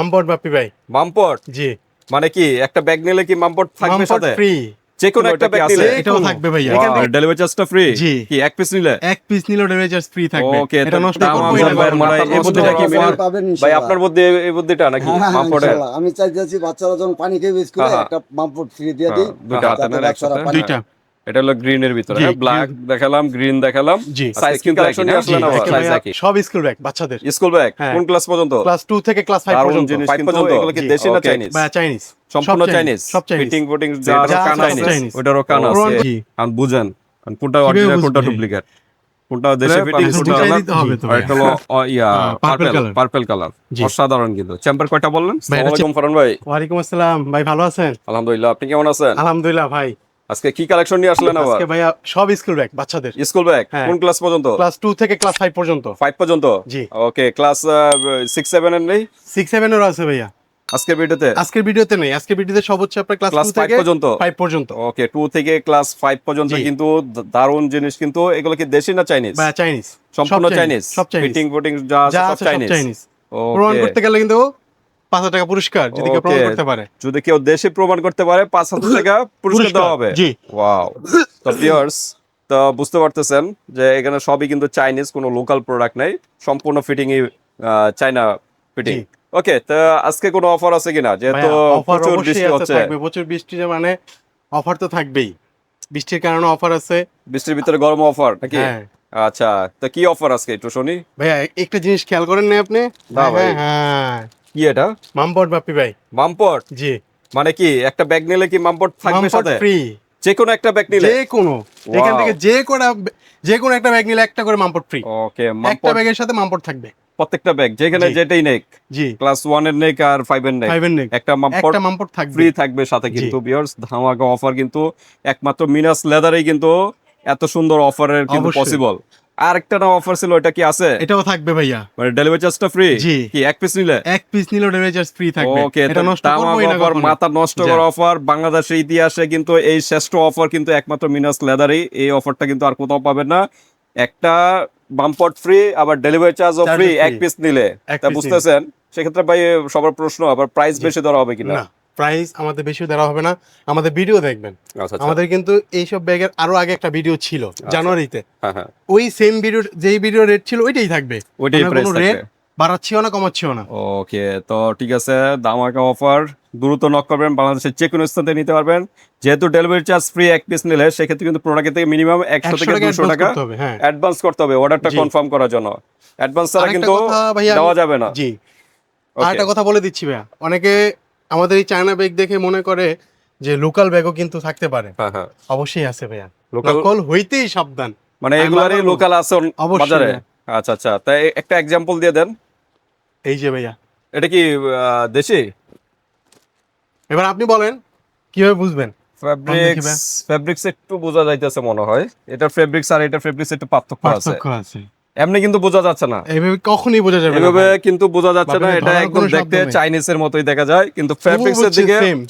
মামপট বাপ্পি ভাই। মামপট জি, মানে কি একটা ব্যাগ নিলে কি মামপট থাকবে মামপট সাথে? ফ্রি। যে কোনো একটা ব্যাগ নিলে এটাও থাকবে ভাইয়া। ডেলিভারি চার্জটা ফ্রি? জি। কি এক পিস নিলে? এক পিস নিলেও ডেলিভারি চার্জ ফ্রি থাকবে। ওকে, এটা নষ্ট করবোই না আমাদের ভাইয়ের কখনো। মনে হয় এই বুদ্ধিটা কি পাবেন ভাই ইনশাআল্লাহ। আপনার বুদ্ধি, এই বুদ্ধিটা নাকি হ্যাঁ, মামপটের? ইনশাআল্লাহ। আমি চাইতেছি বাচ্চারা যখন পানি খেয়ে বেশ করে হ্যাঁ, একটা পাম্পট ফ্রি দিয়ে দিই। দুইটা হাতে যাতে নেন বাচ্চারা একসাথে। পানি দুইটা। এটা হলো গ্রিনের ভিতরে, জি, হ্যাঁ, ব্ল্যাক দেখালাম, গ্রিন দেখালাম। জি। সাইজ কিন্তু কালেকশন নিয়ে আসলেন আবার। দেখেন সাইজ ভাইয়া, একই। সব স্কুল ব্যাগ বাচ্চাদের। স্কুল ব্যাগ হ্যাঁ। কোন ক্লাস পর্যন্ত? ক্লাস 2 থেকে ক্লাস 5 দারুণ পর্যন্ত। জিনিস 5 কিন্তু পর্যন্ত। এগুলো কি জি। দেশি না ওকে। চাইনিজ? বা চাইনিজ। সম্পূর্ণ সব চাইনিজ। সব চাইনিজ। ফিটিং ফুটিং যা যেটা আছে কান সব আছে চাইনিজ। ওটারও কান আছে। জি। কারণ বুঝেন কারণ কোনটা কিভাবে অরিজিনাল কোনটা বুঝবে? ডুপ্লিকেট, কোনটা দেশি ফিটিং এখন কোনটা বুঝাই আলাদা। দিতে হবে তো আর একটা হলো পার্পল কালার। পার্পল কালার, জি। অসাধারণ কিন্তু। চেম্বার কয়টা বললেন? ভাই, আসসালামু আলাইকুম ফরহান ভাই। ওয়ালাইকুম আসসালাম ভাই, ভালো আছেন? আলহামদুলিল্লাহ, আপনি কেমন আছেন? আলহামদুলিল্লাহ ভাই। আজকে কি কালেকশন নিয়ে আসলেন আবার? আজকে ভাইয়া সব স্কুল ব্যাগ বাচ্চাদের। স্কুল ব্যাগ হ্যাঁ। কোন ক্লাস পর্যন্ত? ক্লাস 2 থেকে ক্লাস 5 পর্যন্ত। 5 পর্যন্ত? জি। ওকে, ক্লাস 6 7 এর নেই 6 7 এরও আছে ভাইয়া। আজকের ভিডিওতে? আজকের ভিডিওতে নেই। আজকের ভিডিওতে সব হচ্ছে আপনার ক্লাস ক্লাস 2 5 থেকে পর্যন্ত? 5 পর্যন্ত। ওকে, 2 থেকে ক্লাস 5 পর্যন্ত জি। কিন্তু দারুণ জিনিস কিন্তু। এগুলো কি দেশি না চাইনিজ? ভাইয়া চাইনিজ। সম্পূর্ণ চাইনিজ। সব চাইনিজ। ফিটিং ফুটিং যা আছে যা সব আছে সব চাইনিজ। চাইনিজ। প্রমাণ ওকে, করতে গেলে কিন্তু 5,000 টাকা পুরস্কার যদি কেউ প্রমাণ ওকে। করতে পারে। যদি কেউ দেশে প্রমাণ করতে পারে 5,000 টাকা পুরস্কার দেওয়া হবে। জি। ওয়াও। তো ভিউয়ার্স, তো বুঝতে পারতেছেন যে এখানে সবই কিন্তু চাইনিজ, কোনো লোকাল প্রোডাক্ট নাই, সম্পূর্ণ ফিটিং ই চাইনা ফিটিং। জি। ওকে, তো আজকে কোনো অফার আছে কিনা? যেহেতু ভাইয়া, অফার প্রচুর অবশ্যই বৃষ্টি আছে, হচ্ছে। থাকবে প্রচুর বৃষ্টি, মানে অফার তো থাকবেই। বৃষ্টির কারণে অফার আছে। বৃষ্টির ভিতরে গরম অফার নাকি? হ্যাঁ। আচ্ছা, তো কি অফার আজকে একটু শুনি। ভাইয়া একটা জিনিস খেয়াল করেন না আপনি? না ভাই। হ্যাঁ, কি এটা? মামপট বাপ্পি ভাই। মামপট জি। মানে কি একটা ব্যাগ নিলে কি মামপট থাকবে মামপট সাথে? ফ্রি। যে কোনো একটা ব্যাগ নিলে? যে কোনো এখান Wow. থেকে যে কোনো একটা ব্যাগ নিলে একটা করে মামপট ফ্রি। ওকে, একটা মামপট ব্যাগের সাথে মামপট থাকবে। প্রত্যেকটা ব্যাগ যেখানে জি। যেটাই নেক, জি। ক্লাস 1 এর নেক আর 5 এর নেক, 5 এর নেক। একটা মামপট একটা মামপট থাকবে। ফ্রি থাকবে সাথে কিন্তু। ভিউয়ার্স, ধামাকা অফার কিন্তু একমাত্র মিনাস লেদারেই কিন্তু এত সুন্দর অফারের কিন্তু অবশ্যই। পসিবল। আর একটা না অফার ছিল, এটা কি আছে? এটাও থাকবে ভাইয়া। মানে ডেলিভারি চার্জটা ফ্রি? জি। কি এক পিস নিলে? এক পিস নিলেও ডেলিভারি চার্জ ফ্রি থাকবে। ওকে, এটা নষ্ট করবোই না কখনো। মাথা নষ্ট যা। করা অফার বাংলাদেশের ইতিহাসে কিন্তু এই শ্রেষ্ঠ অফার কিন্তু একমাত্র মিনাস লেদারই। এই অফারটা কিন্তু আর কোথাও পাবেন না। একটা বাম্পট ফ্রি, আবার ডেলিভারি চার্জও চার্জও ফ্রি free। এক পিস নিলে। এক তা piece বুঝতেছেন, সেক্ষেত্রে ভাই সবার প্রশ্ন, আবার প্রাইস জি। বেশি ধরা হবে কিনা? না, প্রাইস আমাদের বেশি দেওয়া হবে না। আমাদের ভিডিও দেখবেন। আচ্ছা, আচ্ছা। আমাদের কিন্তু এইসব ব্যাগের আরো আগে একটা ভিডিও ছিল জানুয়ারিতে। হ্যাঁ, হ্যাঁ, ওই সেম ভিডিও, যেই ভিডিও রেট ছিল ওইটাই থাকবে। ওইটাই আমরা প্রাইস কোনো রেট থাকবে। বাড়াচ্ছিও না, কমাচ্ছিও না। ওকে, তো ঠিক আছে, ধামাকা অফার, দ্রুত নক করবেন, বাংলাদেশের যে কোনো স্থান থেকে নিতে পারবেন। যেহেতু ডেলিভারি চার্জ ফ্রি এক পিস নিলে, সেক্ষেত্রে কিন্তু প্রোডাক্ট থেকে মিনিমাম 100 থেকে 200 advance টাকা করতে হবে, হ্যাঁ। অ্যাডভান্স করতে হবে অর্ডারটা জি। কনফার্ম করার জন্য। অ্যাডভান্স ছাড়া আরেকটা কিন্তু কথা ভাইয়া, দেওয়া যাবে না। জি। Okay. আরেকটা কথা বলে দিচ্ছি ভাইয়া, অনেকে আমাদের এই চায়না ব্যাগ দেখে মনে করে যে লোকাল ব্যাগও কিন্তু থাকতে পারে। হ্যাঁ, হ্যাঁ। অবশ্যই আছে ভাইয়া। Local- নকল হইতেই সাবধান। মানে আমি এগুলারই বারবার লোকাল আছে অবশ্যই বাজারে? ভাইয়া। আচ্ছা, আচ্ছা, তাই একটা এক্সাম্পল দিয়ে দেন। এই যে ভাইয়া, এটা কি দেশি? এবার আপনি বলেন কিভাবে বুঝবেন? দেখি ভাই। ফেব্রিক্স একটু বোঝা যাইতেছে মনে হয়। এটা ফেব্রিক্স আর এটা ফেব্রিক্স একটু পার্থক্য আছে। পার্থক্য আছে। এমনি কিন্তু বোঝা যাচ্ছে না। এইভাবে কখনোই বোঝা যাবে না এভাবে ভাই। কিন্তু বোঝা যাচ্ছে না। বাপরে, এটা ধরার একদম কোনো দেখতে শব্দ নেই। চাইনিজের মতোই দেখা যায়, কিন্তু হুবহু ফেব্রিক্সের হচ্ছে দিকে same।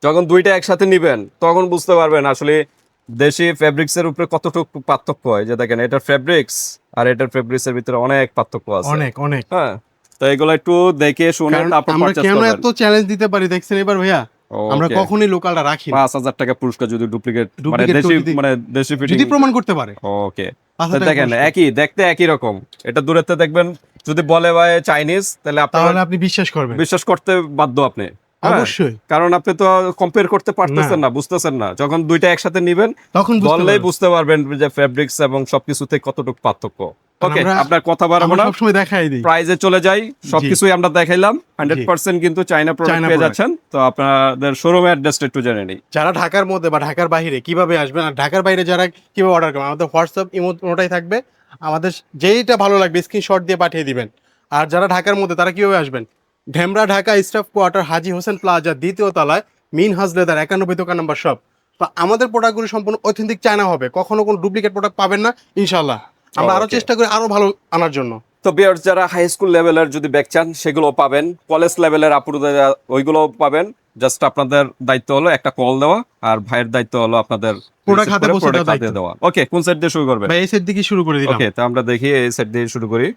যখন দুইটা একসাথে নিবেন তখন বুঝতে পারবেন আসলে দেশি ফেব্রিক্সের উপরে কতটুকু পার্থক্য হয়। যে দেখেন, এটার ফেব্রিক্স আর এটার ফেব্রিক্সের ভিতরে অনেক পার্থক্য আছে। অনেক অনেক। হ্যাঁ, তো এগুলো একটু দেখে শুনে কারণ তারপর আমরা পারচেজ কেন করবেন। এত চ্যালেঞ্জ দিতে পারি দেখছেন এবার ভাইয়া? আমরা Okay. কখনোই লোকালটা রাখি না। 5,000 টাকা পুরস্কার যদি ডুপ্লিকেট মানে Duplicate দেশি যদি- মানে দেশি ফিটিং। যদি প্রমাণ করতে পারে। ওকে, 5,000 টাকা দেখেন পুরস্কার। একই দেখতে একই রকম। এটা দূরেতে দেখবেন, যদি বলে ভাই চাইনিজ, তাহলে তাহলে আপনারা আপনি বিশ্বাস করবেন। বিশ্বাস করতে বাধ্য আপনি। হ্যাঁ? অবশ্যই। কারণ আপনি তো কম্পেয়ার করতে পারতেছেন না, বুঝতেছেন না। যখন দুইটা একসাথে নিবেন তখন বুঝতে বললেই পারবেন। বুঝতে পারবেন যে ফেব্রিক্স এবং সবকিছুতে কতটুকু পার্থক্য। ওকে, আমরা- আপনার কথা বাড়াবো আমরা না, সবসময় দেখাই দিই। প্রাইজে চলে যাই। সবকিছুই আমরা দেখাইলাম। 100% কিন্তু চাইনা প্রোডাক্ট চায়না পেয়ে product। যাচ্ছেন। তো আপনাদের শোরুমের অ্যাড্রেসটা একটু জেনে নিই। যারা ঢাকার মধ্যে বা ঢাকার বাইরে কিভাবে আসবেন, আর ঢাকার বাইরে যারা কিভাবে অর্ডার করবেন, আমাদের হোয়াটসঅ্যাপ ইমোটাই থাকবে। আমাদের যেইটা ভালো লাগবে স্ক্রিনশট দিয়ে পাঠিয়ে দিবেন। আর যারা ঢাকার মধ্যে তারা কিভাবে আসবেন? ঢেমরা ঢাকা স্টাফ কোয়ার্টার হাজী হোসেন প্লাজা 2য় তলায় মিনহাজ লেদার 91 দোকান নাম্বার শপ। তো আমাদের প্রোডাক্টগুলো সম্পূর্ণ অথেন্টিক চায়না হবে, কখনো কোনো ডুপ্লিকেট প্রোডাক্ট পাবেন না ইনশাল্লাহ। আমরা আরো Okay. চেষ্টা করি আরো ভালো আনার জন্য। তো বিয়ার্স, যারা হাই স্কুল লেভেলের যদি ব্যাগ চান সেগুলো পাবেন, কলেজ লেভেলের আপুদের ওইগুলো পাবেন। জাস্ট আপনাদের দায়িত্ব হলো একটা কল দেওয়া, আর ভাইয়ের দায়িত্ব হলো আপনাদের Product হাতে পৌঁছে দেওয়ার product দায়িত্ব। দেওয়া। ওকে, কোন সেট দিয়ে শুরু করবে? ভাই এই সেট দিকে শুরু করে দিলাম। ওকে, তো আমরা দেখি এই সেট দিয়ে শুরু করি।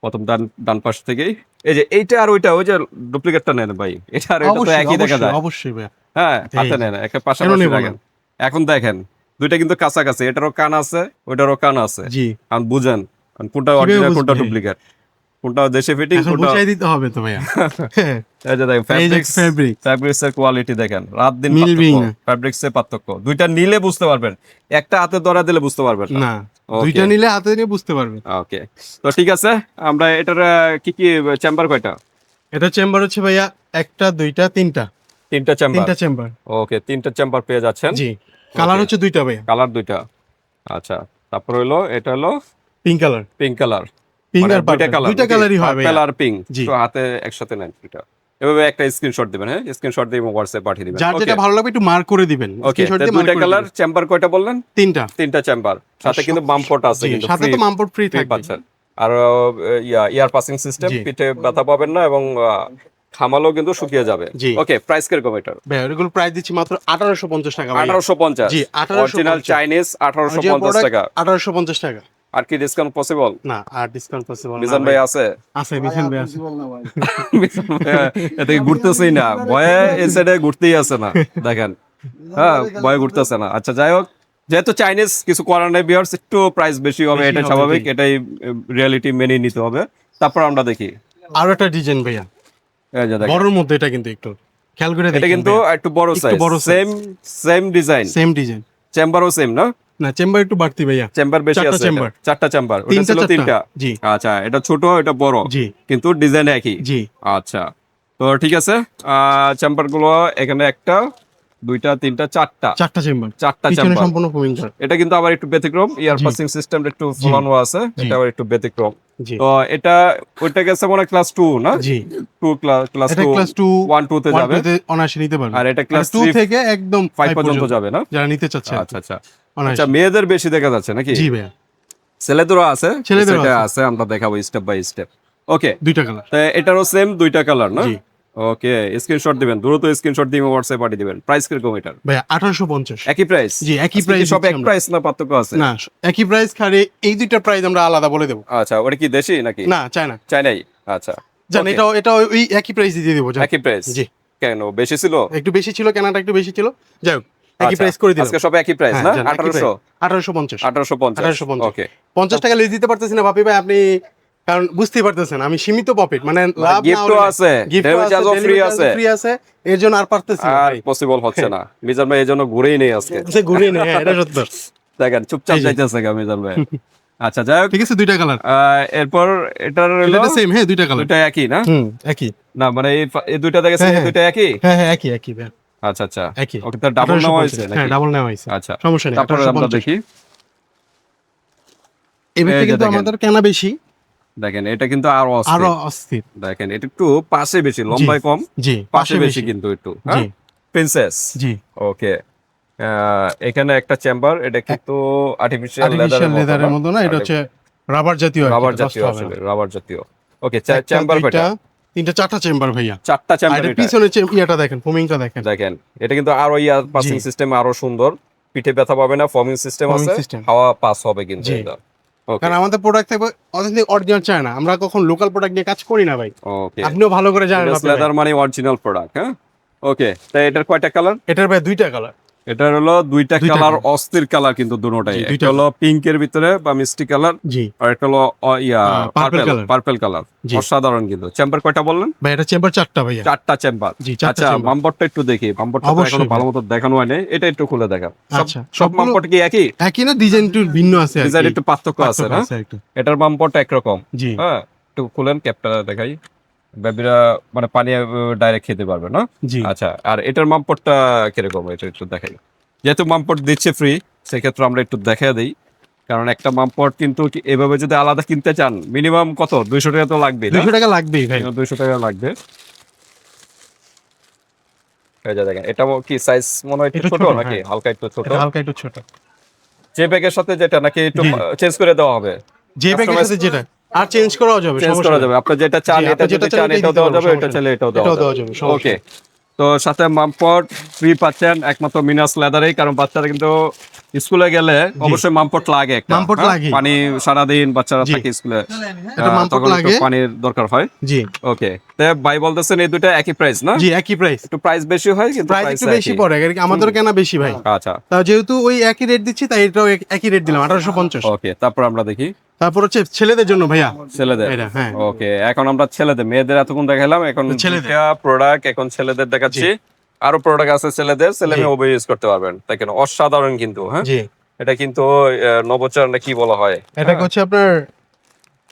প্রথম ডান ডান পাশ থেকেই এই যে এইটা আর ওইটা ওই যে ডুপ্লিকেটটা নেন ভাই, এটা আর এটা তো অবশ্যই একই দেখা অবশ্যই যায়। অবশ্যই ভাইয়া। হ্যাঁ এই হাতে যে। নেন একটা পাশাপাশি নেব রাখেন। না? এখন দেখেন দুইটা কিন্তু কাছাকাছি, এটারও কান আছে ওইটারও কান আছে, জি, কারণ বুঝেন কোনটা কিভাবে অরিজিনাল কোনটা বুঝবে? ডুপ্লিকেট, কোনটা দেশে ফিটিং এখন কোনটা। বুঝাই দিতে হবে তো ভাইয়া। হ্যাঁ, এই যে দেখেন এই যে ফ্যাব্রিক্স, fabric। ফ্যাব্রিক্স এর কোয়ালিটি দেখেন, রাত দিন মিলবেই পার্থক্য, না। ফ্যাব্রিক্স এর পার্থক্য। দুইটা নিলে বুঝতে পারবেন, একটা হাতে ধরা দিলে বুঝতে পারবেন না। না, Okay. দুইটা নিলে হাতে নিয়ে বুঝতে পারবে। ওকে, তো ঠিক আছে, আমরা এটার কি কি চেম্বার কয়টা? এটা চেম্বার হচ্ছে ভাইয়া একটা, দুইটা, তিনটা, তিনটা চেম্বার। তিনটা চেম্বার। ওকে, তিনটা চেম্বার পেয়ে যাচ্ছেন। জি, কালার হচ্ছে দুইটা ভাইয়া, কালার দুইটা। আচ্ছা, তারপর হলো এটা হলো pink colour, pink colour. Pink আর দুইটা পার্পল, কালার, দুইটা কালারই হয় ভাইয়া। পার্পল আর পিঙ্ক, জি। তো হাতে একসাথে নেন দুইটা। এভাবে একটা স্ক্রিনশট দিবেন, হ্যাঁ স্ক্রিনশট দিয়ে হোয়াটসঅ্যাপে পাঠিয়ে দিবেন। যার যেটা ভালো লাগবে একটু মার্ক করে দিবেন। ওকে, স্ক্রিনশট দিয়ে মার্ক দুইটা করে কালার, দিবেন। চেম্বার কয়টা বললেন? তিনটা। তিনটা চেম্বার, সাথে কিন্তু বাম্পট আছে, জি, কিন্তু সাথে তো মামপট ফ্রি ফ্রি থাকবে। পাচ্ছেন। আর ইয়ার পাসিং সিস্টেম, জি। পিঠে ব্যথা পাবেন না এবং খামালও কিন্তু শুকিয়ে যাবে। জি। ওকে, প্রাইস কিরকম এটার? ভাইয়া এগুলো প্রাইস দিচ্ছি মাত্র 1850 টাকা ভাইয়া। 1850। জি, 1850 অরিজিনাল চাইনিজ 1850 টাকা। 1850 টাকা। আর কি ডিসকাউন্ট পসিবল? না, আর ডিসকাউন্ট পসিবল না। মিজান ভাই আছে? আছে, মিশন ভাই আছে। বল না ভাই। এতে ঘুরতেছেই না, ভয়ে এই সাইডে ঘুরতেই আছে না, দেখেন। হ্যাঁ, ভয়ে ঘুরতেছে না। আচ্ছা, যাই হোক, যেহেতু চাইনিজ কিছু করার নেই ভিউয়ার্স, একটু প্রাইস বেশি হবে, বেশি এটা হবে, স্বাভাবিক, জি। এটাই রিয়েলিটি মেনে নিতে হবে। তারপর আমরা দেখি, আরো একটা ডিজাইন ভাইয়া, এই যে দেখেন, বড়র মধ্যে, এটা কিন্তু একটু খেয়াল করে এটা দেখেন। কিন্তু একটু বড় সাইজ, বড় size। Same design, same design, চেম্বারও সেম না? না চেম্বার একটু বাড়তি ভাইয়া। চেম্বার বেশি চারটা আছে, চেম্বার। চারটা চেম্বার, ওটা তিনটা ছিল চারটা। তিনটা। জি। আচ্ছা, এটা ছোট এটা বড়, জি। কিন্তু ডিজাইন একই। জি, আচ্ছা, তো ঠিক আছে, চেম্বার গুলো এখানে একটা, দুইটা, তিনটা, চারটা, চারটা চেম্বার, চারটা পিছনে চেম্বার। সম্পূর্ণ ফোমিং কার। এটা কিন্তু আবার একটু ব্যতিক্রম, ইয়ার জি। পাসিং সিস্টেম একটু জি। ফলানো আছে, জি। এটা আবার একটু ব্যতিক্রম। জি, তো এটা ওইটা গেছে মনে ক্লাস 2 না? জি। 2 ক্লাস এটা 2, ক্লাস 2 1 2 তে যাবে, অনায়াসে নিতে পারবে। আর এটা ক্লাস 2 3 থেকে একদম 5 পর্যন্ত যাবে না? যারা নিতে চাচ্ছে। আচ্ছা আচ্ছা। অনায়াসে। আচ্ছা, মেয়েদের বেশি দেখা যাচ্ছে নাকি? জি ভাইয়া, ছেলেদেরও আছে, ছেলেদেরও সেটা আছে। আছে, আমরা দেখাবো স্টেপ বাই স্টেপ। ওকে, দুইটা কালার। তো এটারও সেম দুইটা কালার না? জি। ওকে, স্ক্রিনশট দিবেন, দ্রুত স্ক্রিনশট দিয়ে হোয়াটসঅ্যাপে পাঠিয়ে দিবেন। প্রাইস কিরকম এটার? ভাইয়া 1850। একই প্রাইস? জি, একই আজকে কি price সব দিচ্ছি এক আমরা। প্রাইস না পার্থক্য আছে? না, একই প্রাইস, খালি এই দুইটা প্রাইস আমরা আলাদা বলে দেবো। আচ্ছা, ওটা কি দেশি নাকি? না, চায় না। চাইনাই? আচ্ছা, জান, okay, এটা এটা ওই একই প্রাইস দিয়ে দেবো। একই প্রাইস? জি। কেন বেশি ছিল? একটু বেশি ছিল, কেনাটা একটু বেশি ছিল, যাই হোক একই আচ্ছা, প্রাইস করে দিলাম। আজকে সব একই প্রাইস হ্যাঁ, না? জান, একই price। 1850। 1850। 1850। ওকে, 50 টাকা লেস দিতে পারতেছি না ভাবি ভাই, আপনি কারণ বুঝতেই পারতেছেন আমি সীমিত প্রফিট, মানে লাভ না gift ও হলে আছে, delivery charge ও free আছে। ফ্রি আছে, এর জন্য আর পারতেছি না আর ভাই। পসিবল হচ্ছে না। মিজান ভাই এজন্য ঘুরেই নেই আজকে, সে ঘুরে নেই, হ্যাঁ, এটা সত্য। দেখেন চুপচাপ এই যে। যাইতেছে গা মিজান ভাই। আচ্ছা, যাই হোক, ঠিক আছে, দুইটা কালার। এরপর এটার হলো এটা সেম, হ্যাঁ, দুইটা কালার। দুইটা একই না? একই। না মানে এই দুইটা দেখেছেন, হ্যাঁ, এই দুইটা একই? হ্যাঁ হ্যাঁ, একই একই ভাই, আচ্ছা আচ্ছা, একই। ওকে, তার ডাবল নেওয়া 1850, হয়েছে হ্যাঁ, নাকি? ডাবল নেওয়া হয়েছে। আচ্ছা, সমস্যা নেই। তারপরে আমরা 1850। দেখি, এবার এই যে কিন্তু দেখেন। আমাদের কেনা বেশি, দেখেন এটা কিন্তু আরো অস্থির। আরো অস্থির। দেখেন এটা একটু পাশে বেশি, লম্বায় কম, জি, পাশে বেশি কিন্তু একটু, হ্যাঁ, জি। প্রিন্সেস। জি, ওকে, এখানে একটা চেম্বার, এটা কিন্তু আর্টিফিশিয়াল আর্টিফিশিয়াল লেদারের মতো না, এটা হচ্ছে রাবার জাতীয়, রাবার জাতীয়, আসলে রাবার জাতীয়। ওকে, চেম্বার কয়টা? তিনটা, চারটা চেম্বার ভাইয়া। চারটা আর চেম্বার। এর পিছনে ইয়াটা দেখেন, ফোমিংটা দেখেন। দেখেন এটা কিন্তু আরো পাসিং জি। সিস্টেম আরো সুন্দর, পিঠে ব্যথা পাবে না, ফর্মিং সিস্টেম Foaming আছে, system। হাওয়া পাস হবে কিন্তু জি। এটা। ওকে কারণ আমাদের প্রোডাক্ট থাকবে অথেন্টিক অরিজিনাল চায় না, আমরা কখন লোকাল প্রোডাক্ট নিয়ে কাজ করি না ভাই, ওকে, আপনিও ভালো করে জানেন। বাপি ভাই। লেদার মানে অরিজিনাল প্রোডাক্ট, হ্যাঁ। ওকে, তাই এটার কয়টা কালার? এটার ভাই দুইটা কালার। এটার হলো দুইটা দুইটা কালার, colour। অস্থির কালার কিন্তু দুটোটাই। জি, একটা দুইটা হলো পিঙ্কের ভিতরে বা মিষ্টি কালার, জি আর একটা হলো purple colour। Purple colour. জি। অসাধারণ কিন্তু। চেম্বার কয়টা বললেন? ভাই, এটা চেম্বার চারটা ভাইয়া। চারটা চেম্বার। জি, চারটা আচ্ছা, chamber। মাম্পটটা একটু দেখি, মাম্পটটা তো অবশ্যই এখনো ভালো ভাই। মতো দেখানো হয়নি, এটা একটু খুলে দেখা। আচ্ছা, সব সবগুলো- মাম্পট কি একই? একই না, ডিজাইন একটু ভিন্ন আছে আর কি। ডিজাইন একটু পার্থক্য আছে না? একটু। এটার মাম্পট একরকম, জি, হ্যাঁ। একটু খুলেন, ক্যাপটা দেখাই, বেবিরা মানে পানি ডাইরেক্ট খেতে পারবে না? জি। আচ্ছা, আর এটার মাম্পটটা কিরকম, এটা একটু দেখাই। যেহেতু মাম্পট দিচ্ছে ফ্রি, সেক্ষেত্রে আমরা একটু দেখা দিই, কারণ একটা মাম্পট কিন্তু এভাবে যদি আলাদা কিনতে চান মিনিমাম কত 200 টাকা তো লাগবে, 200 টাকা লাগবেই ভাই। 200 টাকা লাগবে। এই যে দেখেন, এটা কি সাইজ মনে হয় একটু একটু ছোট ছোট, নাকি হ্যাঁ। হালকা একটু ছোট? এটা হালকা একটু ছোট। যে ব্যাগের সাথে যেটা নাকি একটু জি। চেঞ্জ করে দেওয়া হবে? যে ব্যাগের সাথে যেটা আর চেঞ্জ করাও যাবে, চেঞ্জ সমস্যা করা নেই। যাবে, আপনি যেটা চান, জি, এটা আপনি যেটা যদি চান চান এটাই এটাও দিতে দেওয়া পারবো, যাবে, এটা সমস্যা চাইলে এটাও এটাও দেওয়া দেওয়া যাবে। যাবে, সমস্যা ওকে, তো সাথে মাম্পট ফ্রি পাচ্ছেন একমাত্র মিনাস লেদারেই, কারণ বাচ্চারা কিন্তু স্কুলে গেলে অবশ্যই মামপট লাগে একটা, মামপট হ্যাঁ? লাগে। পানি সারাদিন বাচ্চারা জি। থাকে স্কুলে, এটা মামপট তখন একটু লাগে। পানির দরকার হয়। জি ওকে, তো ভাই বলতেছেন এই দুটো একই প্রাইস না? জি একই প্রাইস, একটু প্রাইস বেশি হয় কিন্তু প্রাইস প্রাইস একটু বেশি পড়ে, আমাদের কেনা বেশি ভাই। আচ্ছা, তা যেহেতু ওই একই রেট দিচ্ছি তাই এটাও একই রেট দিলাম 1850। ওকে, তারপর আমরা দেখি তারপর হচ্ছে ছেলেদের জন্য ভাইয়া ছেলেদের। এটা, হ্যাঁ। ওকে, এখন আমরা ছেলেদের, মেয়েদের এতক্ষণ দেখালাম, এখন ছেলেদের। দুইটা প্রোডাক্ট এখন ছেলেদের দেখাচ্ছি। আরো প্রোডাক্ট আছে ছেলেদের, ছেলে মেয়ে উভয় ইউজ করতে পারবেন। দেখেন অসাধারণ কিন্তু, হ্যাঁ, জি এটা কিন্তু নবচার না কি বলা হয়, এটা হচ্ছে আপনার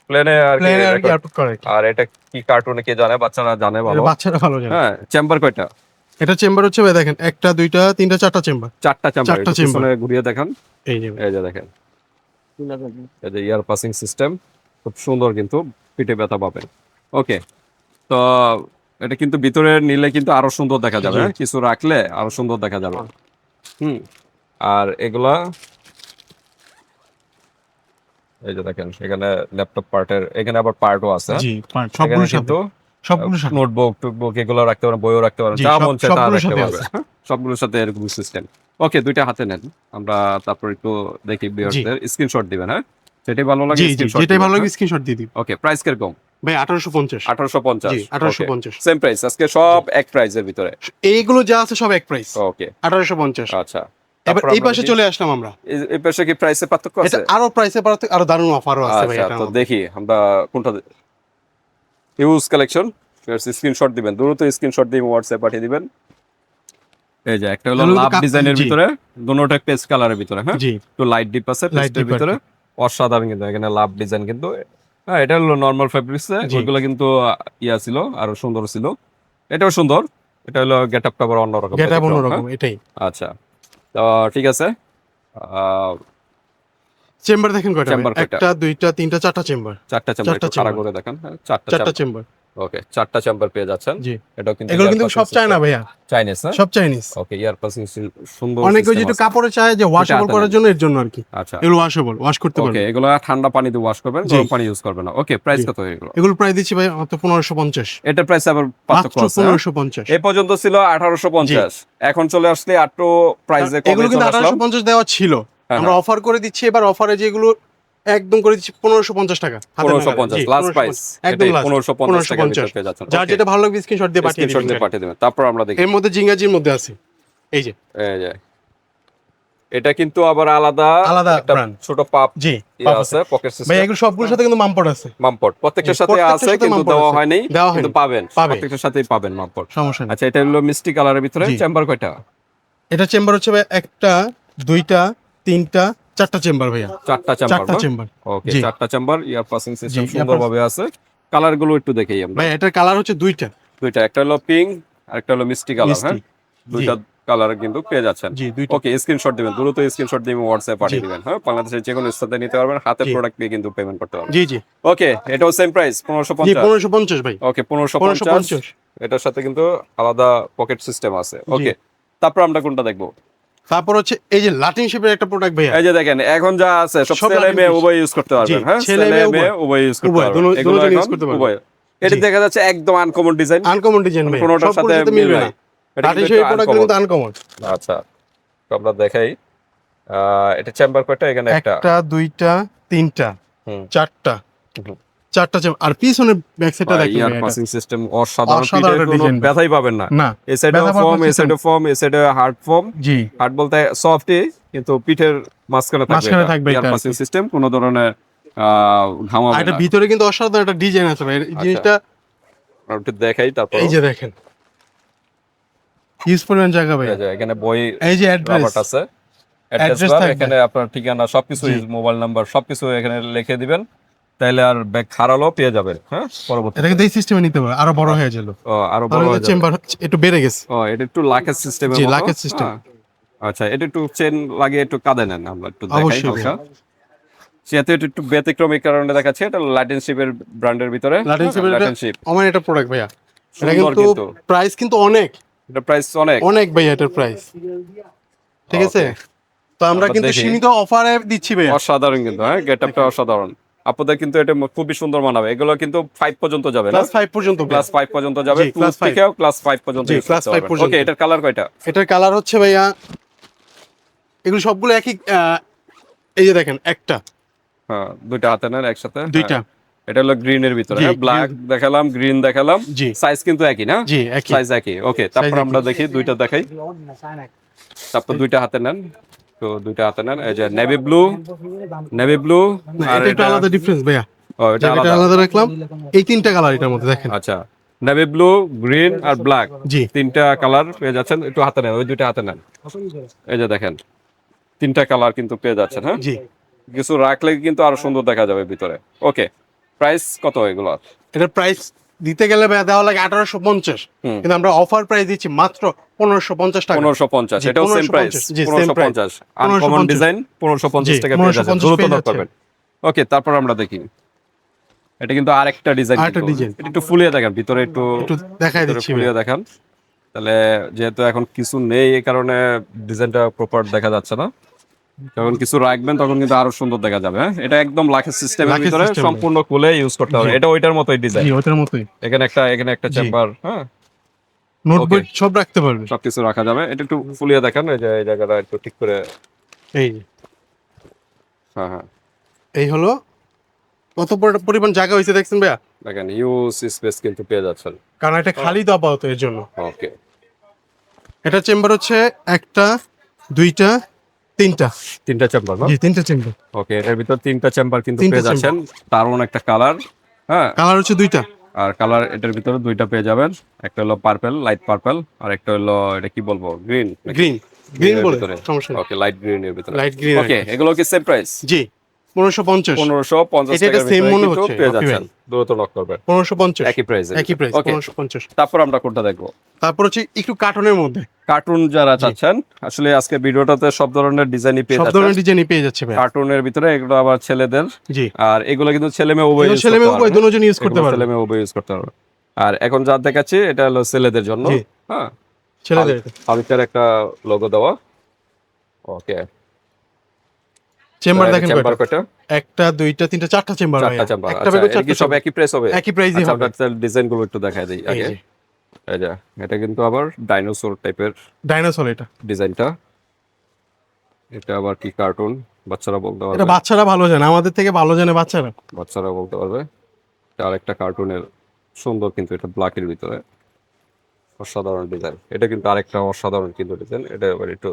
প্লেনে আর কি, প্লেন আর কি আউটপুট করে, আর এটা কি কার্টুনে কে জানে, বাচ্চারা জানে ভালো। এটা বাচ্চারা ভালো জানে। হ্যাঁ, চেম্বার কয়টা? এটা চেম্বার হচ্ছে ভাই দেখেন 1টা 2টা 3টা 4টা চেম্বার। চারটা চেম্বার। চারটা chamber। পিছনে ঘুরিয়ে দেখান, এই যে ভাই। এই যে দেখেন, এই যে ইয়ার পাসিং সিস্টেম, খুব সুন্দর কিন্তু, পিঠে ব্যথা পাবেন। ওকে, তো এটা কিন্তু ভিতরে নিলে কিন্তু আরো সুন্দর দেখা যাবে, জি। হ্যাঁ? কিছু রাখলে আরো সুন্দর দেখা যাবে। হুম, আর এগুলা এই যে দেখেন, এখানে ল্যাপটপ পার্টের, এখানে আবার পার্টও আছে। জি এখানে সবগুলোর সাথে, কিন্তু সবগুলোর সাথে। নোটবুক টুকবুক এগুলো রাখতে পারেন, বইও রাখতে পারেন, জি, যা মন চায় তা সবগুলোর রাখতে সাথে পারবেন, আছে। হ্যাঁ? সবগুলোর সাথে এরকম সিস্টেম। ওকে, দুইটা হাতে নেন, আমরা তারপর একটু দেখি ভিউয়ারদের স্ক্রিনশট দিবেন, হ্যাঁ, যেটাই ভালো লাগে জি জি স্ক্রিনশট যেটাই ভালো লাগে স্ক্রিনশট দিয়ে দিই ওকে, প্রাইস কিরকম? ভাই 1850। 1850। জি, 1850 সেম প্রাইস আজকে, সব এক প্রাইসের ভিতরে। এইগুলো যা আছে সব এক প্রাইস, ওকে, 1850। আচ্ছা, এবার তারপর এই আমরা পাশে দেখি, চলে আসলাম আমরা। এই পাশে কি প্রাইসে পার্থক্য এটা আছে? আরো প্রাইসে পার্থক্য, আরো দারুণ অফারও আছে ভাই আচ্ছা, এটা। তো দেখি আমরা কোনটা, হিউজ কালেকশন। স্ক্রিনশট দিবেন, দ্রুত স্ক্রিনশট দিয়ে হোয়াটসঅ্যাপ পাঠিয়ে দিবেন। এই যে একটা হলো এগুলো কিন্তু লাভ ডিজাইনের জি। ভিতরে, দুটোটা পেস্ট কালারের ভিতরে, হ্যাঁ, জি একটু লাইট ডিপ আছে Light পেস্টের dip আর ভিতরে, অসাধারণ কিন্তু। এখানে লাভ ডিজাইন কিন্তু, হ্যাঁ, এটা হলো নরমাল ফেব্রিক্স, জি। ওইগুলো কিন্তু ইয়া ছিল, আরো সুন্দর ছিল। এটাও সুন্দর, এটা হলো গেট আপ কভার অন্যরকম, গেটা ব্যতিক্রম, অন্যরকম হ্যাঁ? এটাই। আচ্ছা, তো ঠিক আছে। আহ, চেম্বার দেখেন কয়টা? Chamber কয়টা? 1টা 2টা 3টা 4টা চেম্বার। চারটা চেম্বার, চারটা একটু খাড়া chamber। করে দেখান, হ্যাঁ, চারটা 4টা চেম্বার। চেম্বার। ওকে, চারটা চেম্বার পেয়ে যাচ্ছেন। জি এটাও কিন্তু এগুলো কিন্তু সব চায় না ভাইয়া, চাইনিজ, হ্যাঁ, সব চাইনিজ। ওকে, ইয়ার পাসিং সুন্দর অনেকে ওই system যেটা আছে। কাপড়ে চায় যে ওয়াশেবল হাতে করার নেন। জন্য, এর জন্য আর কি। আচ্ছা, এগুলো ওয়াশেবল, ওয়াশ করতে ওকে, পারবেন। এগুলো ঠান্ডা পানি দিয়ে ওয়াশ করবেন, জি। গরম পানি ইউজ করবেন না। ওকে, প্রাইস জি। কত এগুলো? এগুলো প্রায় দিচ্ছি ভাই মাত্র 1550। এটার প্রাইস আবার পার্থক্য মাত্র আছে, হ্যাঁ? 1550। এ পর্যন্ত ছিল 1850, এখন চলে আসলে আটটো প্রাইসে কমে এগুলো কিন্তু চলে আসলাম। 1850 দেওয়া ছিল, হ্যাঁ, আমরা হ্যাঁ। অফার করে দিচ্ছি এবার। অফারে যেগুলো একদম করে দিচ্ছি 1550 টাকা, হাতের নাগালে। 1550 জি, লাস্ট প্রাইস, 1550 একদম লাস্ট 1550 টাকার ভিতরে 1550। পেয়ে যাচ্ছেন। যার যেটা ভালো লাগবে স্ক্রিনশট দিয়ে পাঠিয়ে স্ক্রিনশট দিয়ে দিবেন। পাঠিয়ে দেবেন, তারপর আমরা দেখি। এর মধ্যে জিঙ্গাজির মধ্যে আছে এই যে, এই যে এটা কিন্তু আবার আলাদা আলাদা একটা brand। ছোট পাপ জি ইয়ে আছে, পকেট ভাই সিস্টেম, এগুলো সবগুলোর সাথে কিন্তু মামপট আছে। মামপট প্রত্যেকটার জি, সাথে প্রত্যেকটার আছে, সাথে কিন্তু মামপট দেওয়া আছে। হয়নি, দেওয়া কিন্তু হয়নি। পাবেন, পাবে। প্রত্যেকটার সাথেই পাবেন মামপট। সমস্যা নেই। আচ্ছা, এটা হলো মিষ্টি কালারের ভিতরে, জি। চেম্বার কয়টা? এটা চেম্বার হচ্ছে ভাই 1টা 2টা 3টা 4টা চেম্বার ভাইয়া। চারটা চেম্বার। চারটা চেম্বার। ওকে, জি। চারটা চেম্বার, ইয়ার পাসিং সিস্টেম জি, সুন্দরভাবে আছে। কালার গুলো একটু দেখেই আমরা। ভাই এটার কালার হচ্ছে দুইটা। দুইটা, একটা হলো পিঙ্ক আর একটা হলো মিষ্টি কালার, মিষ্টি। হ্যাঁ, দুইটা কালার কিন্তু পেয়ে যাচ্ছেন। জি দুইটা। ওকে, স্ক্রিনশট দিবেন, দ্রুত স্ক্রিনশট দিয়ে হোয়াটসঅ্যাপ পাঠিয়ে জি। দিবেন, হ্যাঁ, বাংলাদেশের যে কোনো স্থানে নিতে পারবেন, হাতে জি। প্রোডাক্ট পেয়ে কিন্তু পেমেন্ট করতে পারবেন। জি জি ওকে, এটাও সেম প্রাইস জি 1550। 1550 ভাই। ওকে, 1550। 1550। এটার সাথে কিন্তু আলাদা পকেট সিস্টেম আছে। ওকে, তারপর আমরা কোনটা দেখবো? তারপর হচ্ছে এই যে লাটিন শেপের একটা প্রোডাক্ট ভাইয়া। এই যে দেখেন, এখন যা আছে সব সব ছেলে লাটিন মেয়ে piece। উভয় ইউজ করতে পারবেন, জি, হ্যাঁ, ছেলে ছেলে মেয়ে মেয়ে উভয় ইউজ করতে উভয়, পারবেন। দুজন এগুলো use এখন করতে পারবেন। উভয়। এটা জি। দেখা যাচ্ছে একদম আনকমন ডিজাইন, আনকমন ডিজাইন ভাই, কোনোটার সবগুলোর সাথে সাথে মিল মিলবে নাই। না। এটা লাটিন কিন্তু শেপের একটু প্রোডাক্ট uncommon। কিন্তু আনকমন। আচ্ছা, তো আমরা দেখাই। এটা চেম্বার কয়টা? এখানে একটা, 1টা 2টা 3টা হুম, 4টা হুম। 4টা চেম্বার। আর পিছনের ব্যাক সাইডটা দেখেন ইয়ার ভাই এটা। পাসিং সিস্টেম অসাধারণ, অসাধারণ পিঠে একটা কোনো design ভাই। ব্যথাই পাবেন না। না এই সাইডে ব্যথা ফর্ম, পাওয়ার এই সাইডে ফর্ম, এই সাইডে হার্ড ফর্ম। জি হার্ড বলতে সফটই, কিন্তু পিঠের মাঝখানে মাঝখানে থাকবে ইয়ার এটা আর পাসিং কি। সিস্টেম, কোনো ধরনের আর ঘামাবে এটা না। ভিতরে কিন্তু অসাধারণ একটা ডিজাইন আছে ভাই। এই জিনিসটা আমরা একটু দেখাই, তারপর এই যে দেখেন, ইউজ পরিমাণ জায়গা ভাই। এই যে এখানে বই এই যে অ্যাড্রেস, রাবারটা আছে, অ্যাড্রেস Address বার, থাকবে। এখানে আপনার ঠিকানা সবকিছু, জি। মোবাইল নাম্বার সবকিছু এখানে লিখে দিবেন, তাইলে আর ব্যাগ হারালো পেয়ে যাবেন, হ্যাঁ, পরবর্তী। এটা কিন্তু এই সিস্টেমে নিতে পারে, আরো বড় হয়ে গেল। আরো বড় তাহলে হয়ে যাবে। চেম্বার একটু বেড়ে গেছে। এটা একটু লাকেজ সিস্টেমের জি, মতো। Luggage system। আচ্ছা, এটা একটু চেন লাগিয়ে একটু কাঁদে নেন, আমরা একটু দেখাই অবশ্যই হালকা। সেটা একটু ব্যতিক্রমী কারণে দেখাচ্ছে, এটা লাটিন শিপের ব্র্যান্ডের ভিতরে, লাটিন শেপের লাটিন শিপ, আমার এটা প্রোডাক্ট ভাইয়া। এটা সুন্দর কিন্তু কিন্তু। প্রাইস কিন্তু অনেক এটা প্রাইস অনেক। অনেক ভাইয়া এটার প্রাইস, ঠিক আছে? তো আমরা আমরা কিন্তু দেখি। সীমিত অফারে দিচ্ছি ভাইয়া। অসাধারণ কিন্তু, হ্যাঁ, গেটআপটা অসাধারণ। আপনাদের কিন্তু এটা খুবই সুন্দর মানাবে। এগুলো কিন্তু 5 পর্যন্ত যাবে না, ক্লাস 5 পর্যন্ত ক্লাস 5 পর্যন্ত যাবে, জি, 2 class 5 থেকেও ক্লাস 5 পর্যন্ত জি, use class করতে 5 পারবেন। পর্যন্ত। ওকে, এটার কালার কয়টা? এটার কালার হচ্ছে ভাইয়া এগুলো সবগুলো একই এই যে দেখেন একটা হ্যাঁ, দুইটা হাতে নেন একসাথে। দুইটা হ্যাঁ, এটা হলো গ্রিনের ভিতরে, জি, ব্ল্যাক দেখালাম, গ্রিন দেখালাম, জি সাইজ কিন্তু একই না? জি একই সাইজ একই। ওকে, তারপর একই। আমরা দেখি দুইটা দেখাই। তারপর দুইটা হাতে নেন, তো দুইটা হাতে নেন। এই যে নেভি ব্লু, নেভি ব্লু, না, আর এটা একটু এটা আলাদা ডিফারেন্স ভাইয়া, ও এটা জায়গাটা আলাদা। আলাদা রাখলাম। এই তিনটা কালার এটার মধ্যে দেখেন। আচ্ছা, নেভি ব্লু, গ্রিন আর ব্ল্যাক, জি তিনটা কালার পেয়ে যাচ্ছেন। একটু হাতে নেন, ওই দুইটা হাতে নেন। এই যে দেখেন, তিনটা কালার কিন্তু পেয়ে যাচ্ছেন। হ্যাঁ, জি কিছু রাখলে কিন্তু আরো সুন্দর দেখা যাবে ভিতরে। ওকে, প্রাইস কত এগুলো? এটার প্রাইস দিতে গেলে ভাইয়া দেওয়া লাগে 1850, হুম। কিন্তু আমরা অফার প্রাইস দিচ্ছি মাত্র 1550 টাকা। 1550, জি, এটাও সেম প্রাইস। 1550, জি, same price। 1550 আনকমন 1550 ডিজাইন, 1550 জি, টাকা পেয়ে যাচ্ছেন। 1550 দ্রুত পেয়ে নোট যাচ্ছেন। করবেন। ওকে, তারপর আমরা দেখি, এটা কিন্তু আরেকটা ডিজাইন। আরেকটা design। এটা একটু ফুলিয়ে দেখেন, ভিতরে একটু একটু দেখাই ভিতরে দিচ্ছি ফুলিয়ে ভাইয়া। দেখান। তাহলে যেহেতু এখন কিছু নেই, এই কারণে ডিজাইনটা প্রপার দেখা যাচ্ছে না। যখন কিছু রাখবেন তখন কিন্তু আরো সুন্দর দেখা যাবে। হ্যাঁ, এটা একদম লাখের সিস্টেমের লাখের ভিতরে system সম্পূর্ণ খুলে ইউজ করতে হবে। জি। এটা ওইটার মতোই ডিজাইন। জি ওটার মতোই, এখানে একটা জি। চেম্বার। হ্যাঁ, নোটবুক Okay। সব রাখতে পারবে। সবকিছু রাখা যাবে। এটা একটু ফুলিয়ে দেখান, এই যে এই জায়গাটা একটু ঠিক করে। এই যে, হ্যাঁ হ্যাঁ, এই হলো কত পরিমাণ জায়গা হয়েছে দেখছেন ভাইয়া, দেখেন ইউজ স্পেস কিন্তু পেয়ে যাচ্ছেন। কারণ এটা খালি তো আপাতত এর জন্য। ওকে, এটা চেম্বার হচ্ছে একটা, দুইটা, তিনটা। তিনটা চেম্বার না? জি তিনটা চেম্বার। ওকে, এটার ভিতর তিনটা চেম্বার কিন্তু তিনটা পেয়ে যাচ্ছেন। দারুণ একটা কালার। হ্যাঁ, কালার হচ্ছে দুইটা। আর কালার এটার ভিতরে দুইটা পেয়ে যাবেন। একটা হলো পার্পল, লাইট পার্পল, আর একটা হলো এটা কি বলবো, গ্রিন। গ্রিন, গ্রিন বলে ভিতরে সমস্যা নেই। ওকে, লাইট গ্রিন এর ভিতরে। Light green. ওকে, এগুলো কি সেম প্রাইস? জি 1550। 1550 এটা টাকার same ভিতরে মনে কিন্তু হচ্ছে, পেয়ে হাফি ভাই। যাচ্ছেন। দ্রুত নক করবেন। 1550 একই প্রাইস। একই প্রাইস ওকে, 1550। তারপর আমরা কোনটা দেখবো? তারপর হচ্ছে একটু কার্টুনের মধ্যে কার্টুন যারা চাচ্ছেন, আসলে আজকে ভিডিওটাতে সব ধরনের ডিজাইনই পেয়ে সব যাচ্ছেন। ধরনের ডিজাইনই পেয়ে যাচ্ছে ভাই। কার্টুনের ভিতরে এগুলো আবার ছেলেদের, জি আর এগুলো কিন্তু ছেলে মেয়ে উভয় এগুলো ইউজ ছেলে করতে মেয়ে উভয় পারবে। দুজন ইউজ করতে এগুলো পারবে। ছেলে মেয়ে উভয় ইউজ করতে পারবে। আর এখন যা দেখাচ্ছি এটা হলো ছেলেদের জন্য। জি। হ্যাঁ, ছেলেদের হালকার একটা লোগো দেওয়া। ওকে, চেম্বার দেখেন চেম্বার কয়টা? কয়টা? একটা, দুইটা, তিনটা, চারটা চেম্বার ভাই। চারটা চেম্বার। একটা আচ্ছা, ব্যাগে এটা কি চারটা সব চেম্বার। একই প্রাইস হবে? একই প্রাইসই আচ্ছা, হবে। আমরা ডিজাইন গুলো একটু দেখাই দিই এই আগে। যে এই যে, এটা কিন্তু আবার ডাইনোসর টাইপের ডাইনোসর এটা। ডিজাইনটা। এটা আবার কি কার্টুন, বাচ্চারা বলতে এটা পারবে। বাচ্চারা ভালো জানে, আমাদের থেকে ভালো জানে বাচ্চারা। বাচ্চারা বলতে পারবে। এটা আরেকটা কার্টুনের সুন্দর, কিন্তু এটা ব্ল্যাকের ভিতরে অসাধারণ ডিজাইন। এটা কিন্তু আরেকটা অসাধারণ কিন্তু ডিজাইন। এটা আবার একটু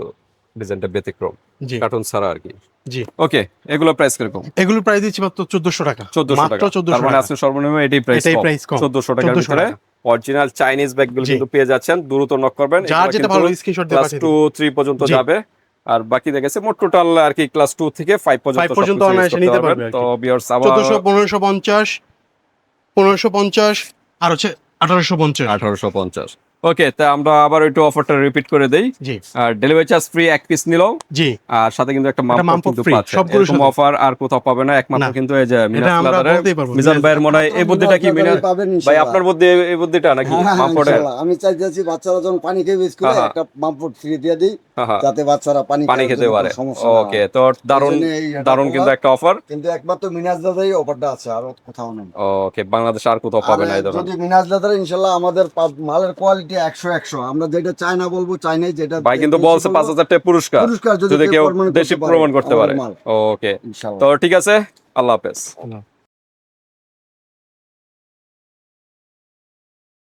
ডিজাইনটা ব্যতিক্রম, জি কার্টুন ছাড়া আর কি। জি ওকে, এগুলো প্রাইস কিরকম? এগুলোর প্রাইস দিচ্ছি মাত্র 1400 টাকা। 1400 মাত্র টাকা। 1400 তার মানে টাকা। আজকে সর্বনিম্ন এটাই প্রাইস, এটাই price কম। 1400 টাকার 1400 ভিতরে টাকা। অরিজিনাল চাইনিজ ব্যাগগুলো জি। কিন্তু পেয়ে যাচ্ছেন। দ্রুত নক করবেন। যার যেটা ভালো স্ক্রিনশট দিয়ে ক্লাস পাঠিয়ে 2 দিন। 3 পর্যন্ত জি। যাবে। আর বাকি দেখেছে মোট টোটাল আর কি ক্লাস 2 থেকে 5 পর্যন্ত 5 পর্যন্ত সবকিছু use অনায়াসে করতে নিতে পারবেন। পারবে আর তো কি। ভিউয়ার্স, আবার 1400, 1550, 1550 আর হচ্ছে 1850। 1850। ওকে, তা আমরা আবার একটু অফারটা রিপিট করে দেই। জি আর ডেলিভারি চার্জ ফ্রি, এক পিস নিলেও। জি আর সাথে কিন্তু একটা একটা মাম্পো মাম্পো কিন্তু free, পাচ্ছেন। সবগুলোর এরকম সাথে। অফার আর কোথাও পাবে না, একমাত্র না। কিন্তু এই যে মিনাজ এটা আমরা লাদারে বলতেই পারবো, মিজান ভাইয়ের মনে হয় এই বুদ্ধিটা কি মিনাজ লাদারে পাবেন ভাই ইনশাআল্লাহ। আপনার বুদ্ধি, এই বুদ্ধিটা নাকি হ্যাঁ, হ্যাঁ, মাম্পোটের? ইনশাআল্লাহ। আমি চাইতেছি বাচ্চারা যখন পানি খেয়ে বিস্কুটে হ্যাঁ, হ্যাঁ। একটা পাম্পট ফ্রি দিয়ে দিই, হ্যাঁ, হ্যাঁ, যাতে বাচ্চারা পানি পানি খাওয়ার খেতে জন্য পারে। কোনো সমস্যা না ওকে, হয়। তো দারুণ এই জন্য এই এটা দারুণ কিন্তু বলা। একটা অফার। কিন্তু একমাত্র মিনাজ দাদাই অফারটা আছে, আর কোথাও নেই। ওকে, বাংলাদেশে আর কোথাও পাবে না এই আর ধরনের। যদি মিনাজ দাদার ইনশাআল্লাহ আমাদের মালের কোয়ালিটি 100 আমরা যেটা চাই না বলবো, চাই নাই যেটা ভাই কিন্তু বেশি বলছে বলবো, 5000 টাকা পুরস্কার পুরস্কার যদি কেউ প্রমাণ করতে দেশি পারে প্রমাণ করতে আমাদের পারে। মাল। ওকে, ইনশাআল্লাহ। তো ঠিক আছে, আল্লাহ হাফেজ।